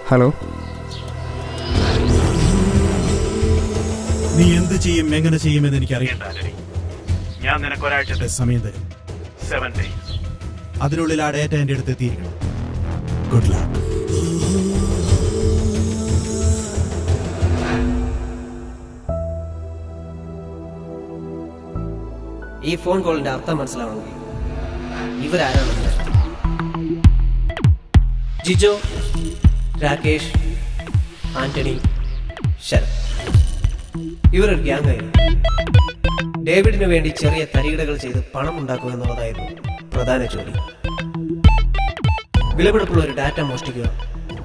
Hello. നീ എന്ത് ചെയ്യും, എങ്ങനെ ചെയ്യുമെന്ന് എനിക്ക് അറിയണ്ട. ഞാൻ നിനക്ക് ഒരാഴ്ചത്തെ സമയം തരും. 7 days. അതിനുള്ളിൽ ആ ഡേറ്റ എൻ്റെ അടുത്ത് എത്തിയിരിക്കണം. Good luck. ഈ ഫോൺ കോളിന്റെ അർത്ഥം മനസ്സിലാവണമെങ്കിൽ ഇവരാരാണെന്ന് ജിജോ, രാകേഷ്, ആന്റണി, ശരത്, ഇവരൊരു ഗ്യാങ് ആയിരുന്നു. ഡേവിഡിന് വേണ്ടി ചെറിയ തരികിടകൾ ചെയ്ത് പണം ഉണ്ടാക്കുക എന്നുള്ളതായിരുന്നു പ്രധാന ജോലി. വിലപിടിപ്പുള്ള ഒരു ഡാറ്റ മോഷ്ടിക്കുക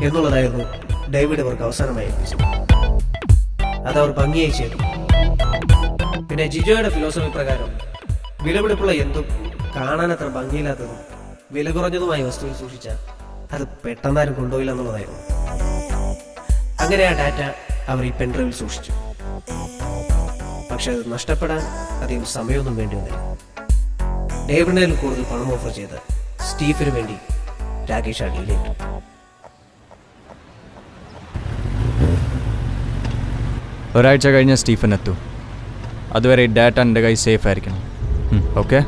എന്നുള്ളതായിരുന്നു ഡേവിഡ് അവർക്ക് അവസാനമായി ഏൽപ്പിച്ചത്. അതവർ ഭംഗിയായി ചെയ്തു. പിന്നെ ജിജോയുടെ ഫിലോസഫി പ്രകാരം വിലപിടിപ്പുള്ള എന്തും കാണാനത്ര ഭംഗിയില്ലാത്തതും വില കുറഞ്ഞതുമായ വസ്തുവിൽ സൂക്ഷിച്ചാൽ അത് പെട്ടെന്നാരും കൊണ്ടുപോയില്ല എന്നുള്ളതായിരുന്നു. അങ്ങനെ ആ ഡാറ്റ അവർ ഈ പെൻഡ്രൈവിൽ സൂക്ഷിച്ചു. പക്ഷെ അത് നഷ്ടപ്പെടാൻ അധികം സമയമൊന്നും വേണ്ടി വന്നില്ല. ഡേവിഡിനേലും കൂടുതൽ പണം ഓഫർ ചെയ്ത് സ്റ്റീഫിന് വേണ്ടി രാകേഷ് ആ ഡീലേറ്റു. ഒരാഴ്ച കഴിഞ്ഞ് സ്റ്റീഫൻ എത്തും. അതുവരെ ഈ ഡാറ്റ എൻ്റെ കൈ സേഫ് ആയിരിക്കണം. ഓക്കെ.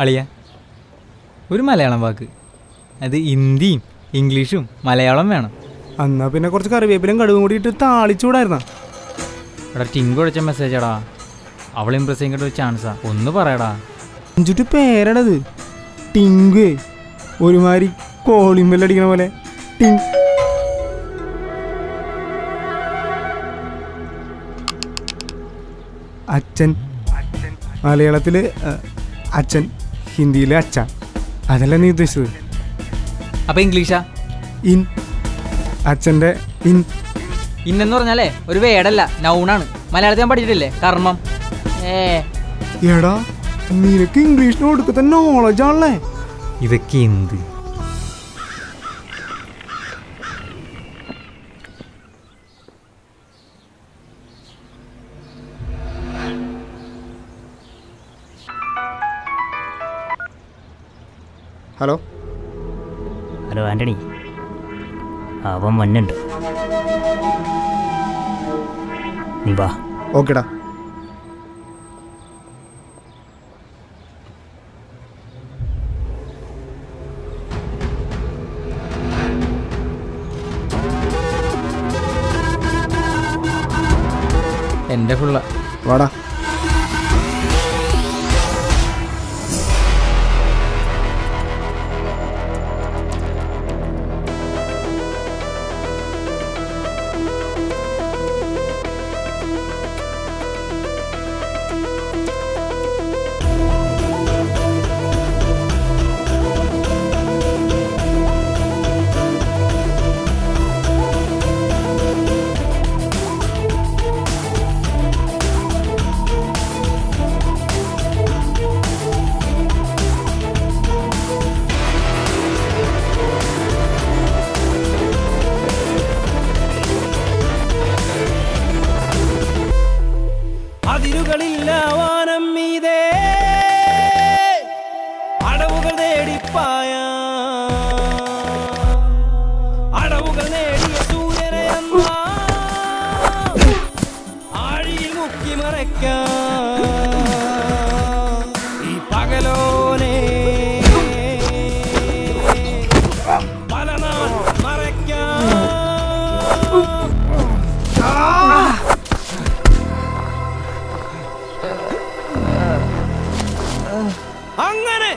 അളിയ ഒരു മലയാളം വാക്ക്, അത് ഹിന്ദിയും ഇംഗ്ലീഷും മലയാളം വേണം. എന്നാ പിന്നെ കുറച്ച് കറിവേപ്പിലും കടുവും കൂടി ഇട്ട് താളിച്ചുകൂടായിരുന്ന. എടാ ടിങ്കു അടിച്ച മെസ്സേജാടാ. അവൾ ഇംപ്രസ് ചെയ്യേണ്ട ഒരു ചാൻസാ. ഒന്ന് പറയടാ. അഞ്ചുട്ടി പേരടത് ടിങ്ക്. ഒരുമാതിരി കോളിമ്പല്ലടിക്കണ പോലെ ടിങ്. അച്ഛൻ മലയാളത്തില് അച്ഛൻ, ഹിന്ദിയില് അച്ഛ. അതല്ല നീ ഉദ്ദേശിച്ചത്. അപ്പൊ ഇംഗ്ലീഷാ? ഇൻ. അച്ഛൻ്റെ ഇൻ. ഇന്നെന്ന് പറഞ്ഞാലേ ഒരു വേടല്ല, നൗണാണ്. മലയാളത്തിൽ ഞാൻ പഠിച്ചിട്ടില്ലേ കർമ്മം. എടാ നിനക്ക് ഇംഗ്ലീഷിന് കൊടുക്കത്ത നോളജാണല്ലേ. ഇതൊക്കെ എന്ത്? ഹലോ. ഹലോ ആൻ്റണി, അവൻ വന്നുണ്ട്. നീ വാ. ഓക്കെടാ. എൻ്റെ ഫുള്ള വാടാ. അതിരുകളില്ല വാനം മീതേ അടവുകൾ നേടിപ്പായ അടവുകൾ നേടിയ സൂര്യനെ ആഴിയിൽ മുക്കി മറയ്ക്കാം ഈ പകലോനെ പല നാൾ മറയ്ക്കാം. അങ്ങനെ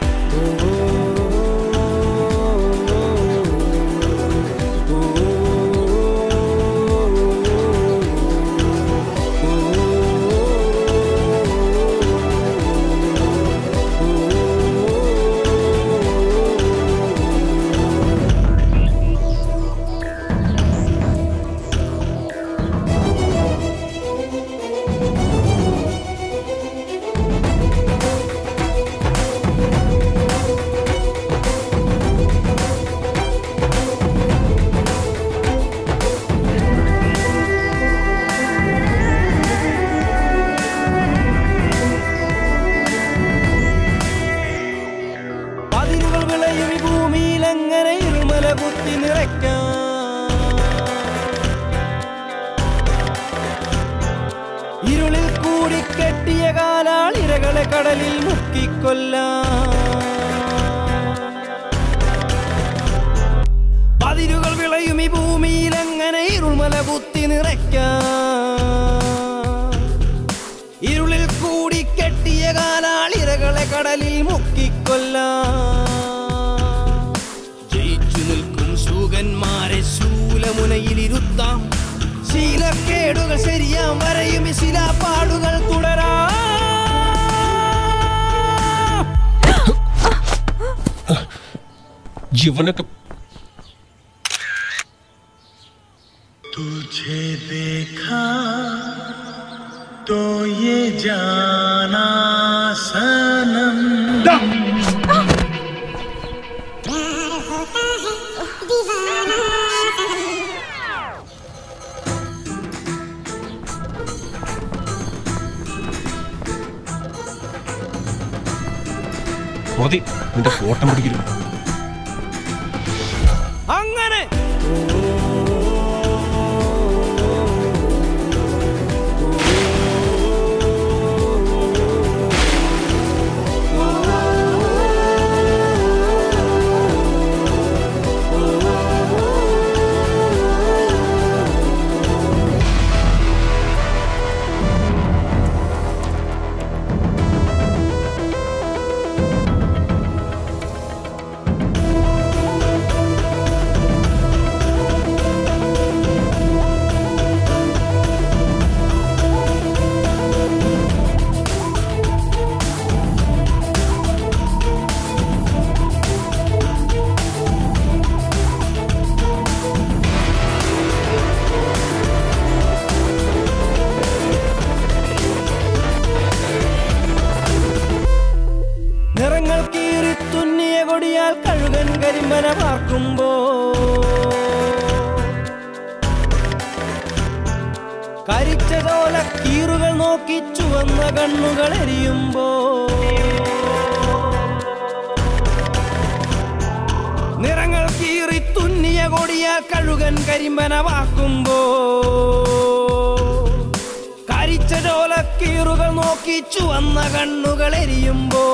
കടലിൽ മുക്കിക്കൊല്ലാം. പതിരുകൾ വിളയും ഈ ഭൂമിയിൽ എങ്ങനെ ഇരുൾമല കുത്തി നിറയ്ക്കാം. ഇരുളിൽ കൂടി കെട്ടിയ കാലാളിരകളെ കടലിൽ മുക്കിക്കൊല്ലാം. ജയിച്ചു നിൽക്കും ശൂകന്മാരെ ശൂലമുനയിലിരുത്താം. ശീലക്കേടുകൾ ശരിയാം വരെയും ശിലാപാടുകൾ തുടരാം. ജീവനൊക്കെ तुझे देखा तो ये जाना सनम മതി നിന്റെ ഫോട്ടം പിടിക്കലും. അങ്ങനെ നിറങ്ങൾ കീറി തുന്നിയ കൊടിയാൽ കഴുകൻ കരിമ്പന പാർക്കുമ്പോ കരിച്ച ചോല കീറുകൾ നോക്കി ചുവന്ന കണ്ണുകൾ എരിയുമ്പോ നിറങ്ങൾ കീറി തുന്നിയ കൊടിയാൽ കഴുകൻ കരിമ്പന വാക്കുമ്പോ കരിച്ച ചോല കീറുകൾ നോക്കി ചുവന്ന കണ്ണുകൾ എരിയുമ്പോ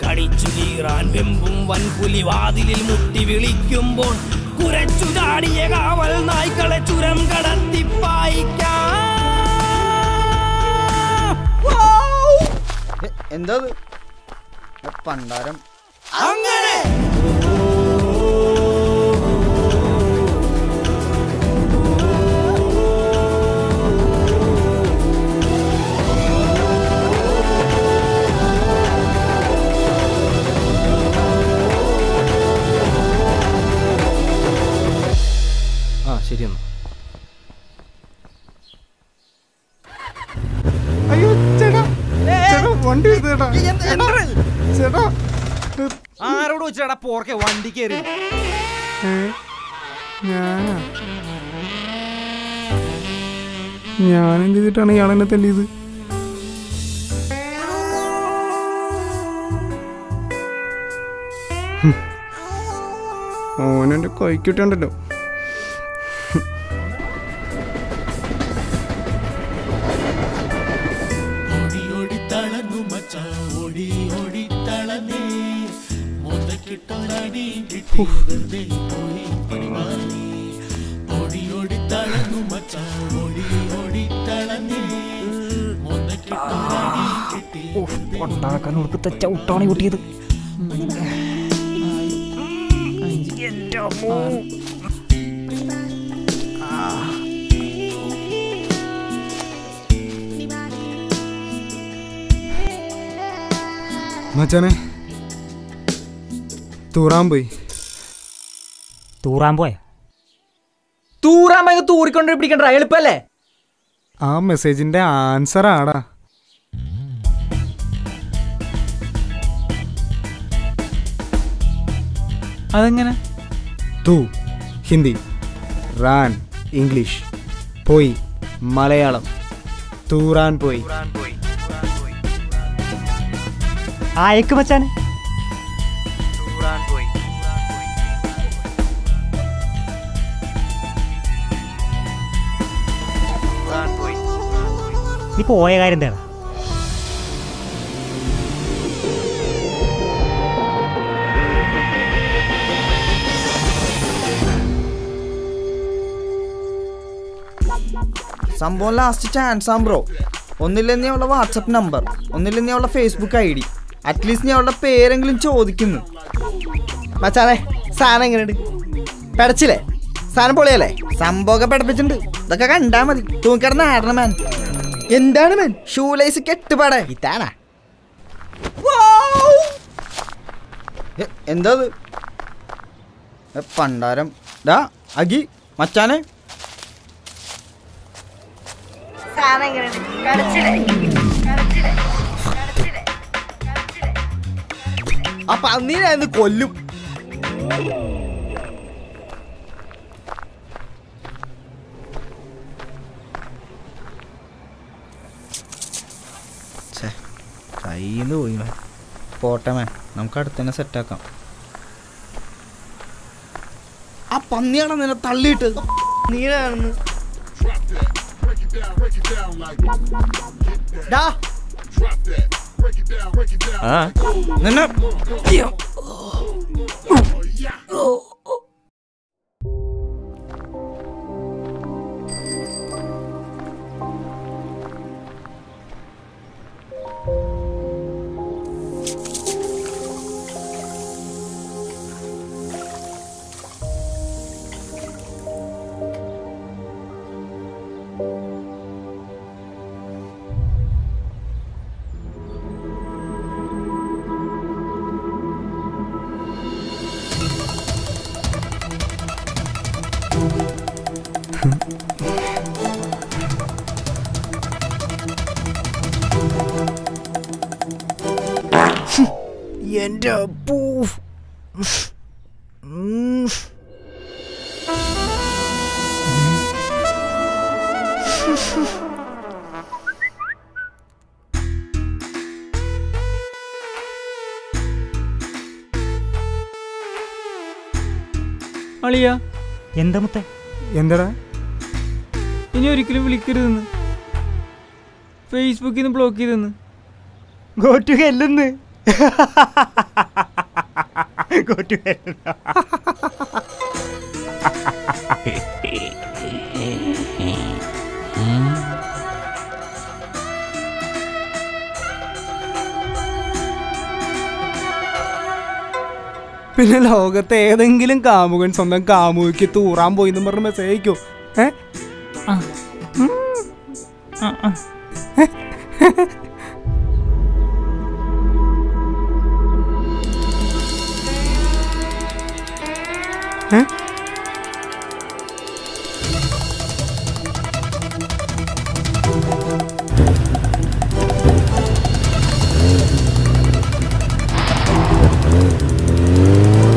കടിച്ചു കീറാൻ വെമ്പും വൻപുലി വാതിലിൽ മുട്ടി വിളിക്കുമ്പോൾ കുരച്ചു ചാടിയ കാവൽ നായ്ക്കളെ ചുരം കടത്തി പായിക്കാം. എന്താ പണ്ടാരം അങ്ങനെ ശരിയെന്നാ. അയ്യോ ചേട്ടാ ചേട്ടാ വണ്ടി ചേട്ടാ ചേട്ടാ ആരോട് വെച്ചാടാ പോർക്കെ വണ്ടി കയറി? ഞാനെന്ത് ചെയ്തിട്ടാണ് ഇയാളെന്നെ തല്ലിയത്? ഓനെന്റെ കൈക്കിട്ടുണ്ടല്ലോ. ഉണ്ടാക്കാനോർക്ക് ചവിട്ടാണ് കൂട്ടിയത്. മച്ചാനെ തൂറാൻ പോയി. തൂറാൻ പോയ തൂറാൻ തൂറിക്കൊണ്ട് പിടിക്കണ്ട എളുപ്പല്ലേ? ആ മെസ്സേജിന്റെ ആൻസർ ആടാ. അതെങ്ങനെ? തൂ ഹിന്ദി, റാൻ ഇംഗ്ലീഷ്, പോയി മലയാളം. തൂറാൻ പോയി. ആയക്ക് മച്ചാനെ നീ പോയ കാര്യം എന്താ? സംഭവം ലാസ്റ്റ് ചാൻസ് ആണ് ബ്രോ. ഒന്നില്ലെന്നേ അവളുടെ വാട്സപ്പ് നമ്പർ, ഒന്നില്ലെന്നേ അവളുടെ ഫേസ്ബുക്ക് ID. അറ്റ്ലീസ്റ്റ് നീ അവളുടെ പേരെങ്കിലും ചോദിക്കുന്നു. മച്ചാനെ സാധനം എങ്ങനെയുണ്ട്? പെടച്ചില്ലേ? സാധനം പൊളിയല്ലേ? സംഭവമൊക്കെ പഠിപ്പിച്ചിട്ടുണ്ട്. ഇതൊക്കെ കണ്ടാ മതി. തൂക്കിടന്ന് ആടണ മാൻ. എന്താണ് മേൻ? ഷൂലൈസ് കെട്ടുപാടേ. ഇതാണാ എന്താ പണ്ടാരം? ഡാ അഗി മച്ചാനെ, ആ പന്നീനെ കൊല്ലും. കയ്യിന്ന് പോയി മാൻ. പോട്ടെ മാൻ, നമുക്ക് അടുത്തന്നെ സെറ്റാക്കാം. ആ പന്നിയാണോ നിന്നെ തള്ളിയിട്ട്? നീനാണെന്ന് നിന്നെ എൻ്റെ അപ്പൂ. അളിയ എന്താ മുത്തേ? എന്താടാ? ഇനി ഒരിക്കലും വിളിക്കരുതെന്ന്, ഫേസ്ബുക്കിൽ നിന്ന് ബ്ലോക്ക് ചെയ്തെന്ന്. Go to hell എന്ന്. Go to hell. പിന്നെ ലോകത്തെ ഏതെങ്കിലും കാമുകൻ സ്വന്തം കാമുകിക്ക് തൂറാൻ പോയി എന്ന് പറഞ്ഞ മെസ്സേജ് അയക്കോ?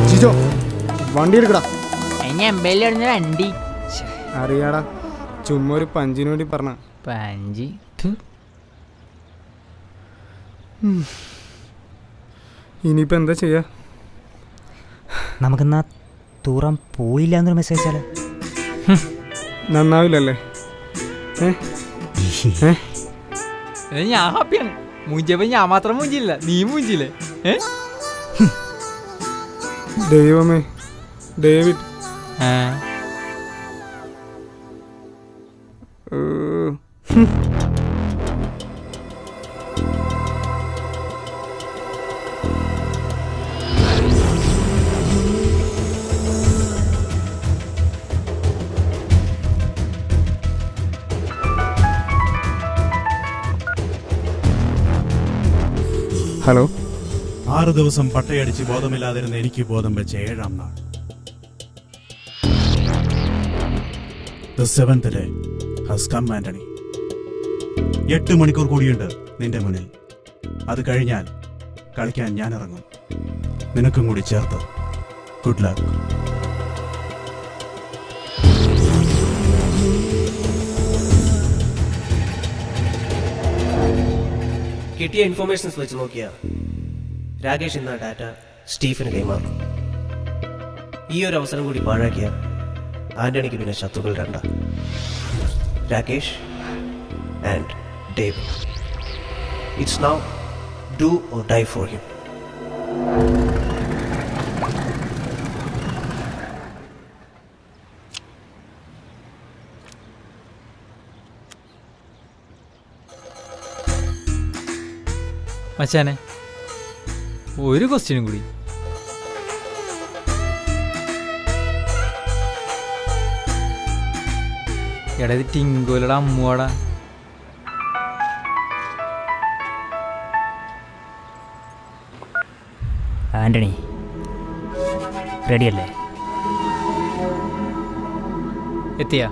ജിജോ വണ്ടി എടുക്കടാ. വണ്ടി അറിയാടാ, ചുമ്മാ ഒരു പഞ്ചിന് വേണ്ടി പറഞ്ഞ. പഞ്ചി ഇനിയിപ്പോൾ എന്താ ചെയ്യാ? നമുക്കെന്നാ തൂറാൻ പോയില്ല എന്നൊരു മെസ്സേജ് അയച്ചാലോ? നന്നാവില്ലല്ലേ? ഞാൻ ഹാപ്പിയാണ്. മൂഞ്ചിയപ്പോ ഞാൻ മാത്രം മൂഞ്ചില്ല, നീ മൂഞ്ചില്ലേ? ദൈവമേ, ഡേവിഡ്. ഹലോ. 6 ദിവസം പട്ടയടിച്ച് ബോധമില്ലാതിരുന്ന എനിക്ക് ബോധം വെച്ച 7ാം നാൾ. The 7th day has come, Antony. 8 മണിക്കൂർ കൂടിയുണ്ട് നിന്റെ മുന്നിൽ. അത് കഴിഞ്ഞാൽ കളിക്കാൻ ഞാൻ ഇറങ്ങും, നിനക്കും കൂടി ചേർത്ത്. Good luck. കിട്ടിയ ഇൻഫോർമേഷൻസ് വെച്ച് നോക്കിയാ രാകേഷ് എന്ന ഡാറ്റ സ്റ്റീഫന് കൈമാറും. ഈ ഒരു അവസരം കൂടി പാഴാക്കിയ ആന്റണിക്ക് പിന്നെ ശത്രുക്കൾ 2, Rakesh and David. It's now do or die for him. മച്ചാനെ ഒരു ക്വസ്റ്റ്യനും കൂടി. എടാ ഇത് ടിങ്കോലടാ അമ്മുവാടാ. ആന്റണി റെഡിയല്ലേ? എത്തിയാ?